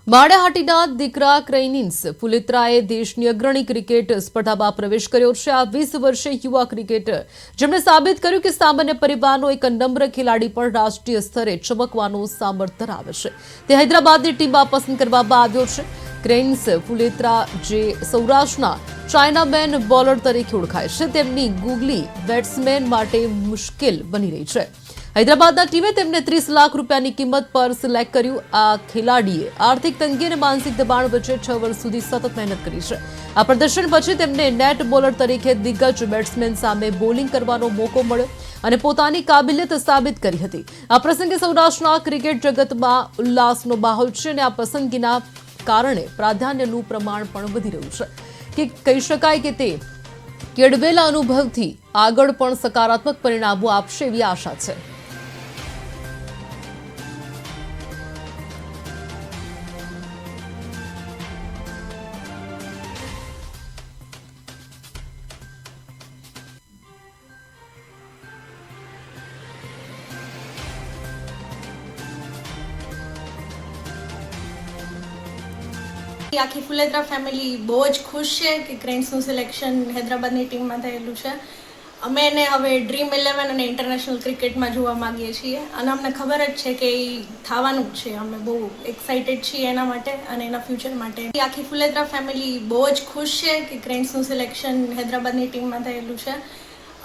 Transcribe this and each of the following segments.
માળિયાહાટીના દીકરા ક્રેઇનિન્સ પુલેત્રાએ દેશની અગ્રણી ક્રિકેટ સ્પર્ધામાં પ્રવેશ કર્યો છે. આ 20 વર્ષીય યુવા ક્રિકેટર જેમણે સાબિત કર્યું કે સામાન્ય પરિવારનો એક નમ્ર ખેલાડી પણ રાષ્ટ્રીય સ્તરે ચમકવાનું સામર્થ્ય ધરાવે છે. તે હૈદરાબાદની ટીમમાં પસંદ કરવામાં આવ્યો છે. ક્રેઇન્સ પુલેત્રા જે સૌરાષ્ટ્રના ચાઇનામેન બોલર તરીકે ઓળખાય છે, તેમની ગૂગલી બેટ્સમેન માટે મુશ્કેલ બની રહી છે. હૈદરાબાદના ટીમે તેમને 30 લાખ રૂપિયાની કિંમત પર સિલેક્ટ કર્યું. આ ખેલાડીએ આર્થિક તંગી અને માનસિક દબાણ વચ્ચે 6 વર્ષ સુધી સતત મહેનત કરી છે. આ પ્રદર્શન પછી તેમને નેટ બોલર તરીકે દિગ્ગજ બેટ્સમેન સામે બોલિંગ કરવાનો મોકો મળ્યો અને પોતાની કાબિલિયત સાબિત કરી હતી. આ પ્રસંગે સૌરાષ્ટ્રના ક્રિકેટ જગતમાં ઉલ્લાસનો માહોલ છે અને આ પસંદગીના કારણે પ્રાધાન્યનું પ્રમાણ પણ વધી રહ્યું છે. કે કહી શકાય કે તે કેળવેલા અનુભવથી આગળ પણ સકારાત્મક પરિણામો આપશે એવી આશા છે. આખી ફુલેત્રા ફેમિલી બહુ જ ખુશ છે કે ક્રેન્સનું સિલેક્શન હૈદરાબાદની ટીમમાં થયેલું છે. અમે એને હવે ડ્રીમ 11 અને ઇન્ટરનેશનલ ક્રિકેટમાં જોવા માંગીએ છીએ અને અમને ખબર જ છે કે એ થવાનું જ છે. અમે બહુ એક્સાઇટેડ છીએ એના માટે અને એના ફ્યુચર માટે. આખી ફુલેત્રા ફેમિલી બહુ જ ખુશ છે કે ક્રેન્સનું સિલેક્શન હૈદરાબાદની ટીમમાં થયેલું છે.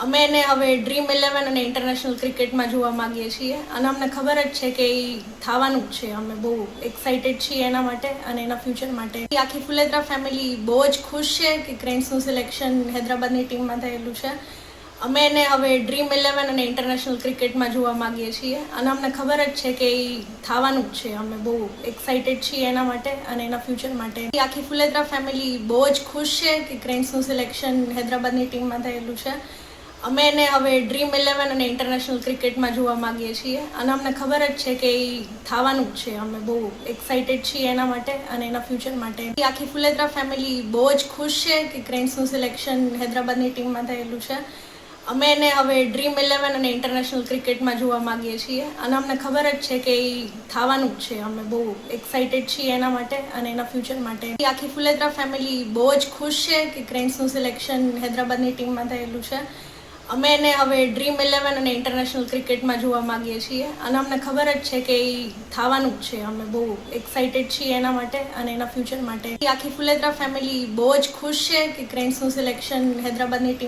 અમે એને હવે ડ્રીમ 11 અને ઇન્ટરનેશનલ ક્રિકેટમાં જોવા માંગીએ છીએ અને અમને ખબર જ છે કે એ થવાનું જ છે. અમે બહુ એક્સાઇટેડ છીએ એના માટે અને એના ફ્યુચર માટે. આખી ફુલેત્રા ફેમિલી બહુ જ ખુશ છે કે ક્રેન્સનું સિલેક્શન હૈદરાબાદની ટીમમાં થયેલું છે. અમે એને હવે ડ્રીમ 11 અને ઇન્ટરનેશનલ ક્રિકેટમાં જોવા માંગીએ છીએ અને અમને ખબર જ છે કે એ થવાનું જ છે. અમે બહુ એક્સાઇટેડ છીએ એના માટે અને એના ફ્યુચર માટે. આખી ફુલેત્રા ફેમિલી બહુ જ ખુશ છે કે ક્રેન્સનું સિલેક્શન હૈદરાબાદની ટીમમાં થયેલું છે. અમે એને હવે ડ્રીમ 11 અને ઇન્ટરનેશનલ ક્રિકેટમાં જોવા માંગીએ છીએ અને અમને ખબર જ છે કે એ થવાનું જ છે. અમે બહુ એક્સાઇટેડ છીએ એના માટે અને એના ફ્યુચર માટે. આખી ફુલેત્રા ફેમિલી બહુ જ ખુશ છે કે ક્રેન્સનું સિલેક્શન હૈદરાબાદની ટીમમાં થયેલું છે. અમે એને હવે ડ્રીમ 11 અને ઇન્ટરનેશનલ ક્રિકેટમાં જોવા માંગીએ છીએ અને અમને ખબર જ છે કે એ થવાનું જ છે. અમે બહુ એક્સાઇટેડ છીએ એના માટે અને એના ફ્યુચર માટે. આખી ફુલેત્રા ફેમિલી બહુ જ ખુશ છે કે ક્રેન્સનું સિલેક્શન હૈદરાબાદની ટીમમાં થયેલું છે. અમે એને હવે ડ્રીમ 11 અને ઇન્ટરનેશનલ ક્રિકેટમાં જોવા માંગીએ છીએ અને અમને ખબર જ છે કે એ થવાનું જ છે. અમે બહુ એક્સાઇટેડ છીએ એના માટે અને એના ફ્યુચર માટે. આખી ફુલેત્રા ફેમિલી બહુ જ ખુશ છે કે ક્રેન્સનું સિલેક્શન હૈદરાબાદની ટીમ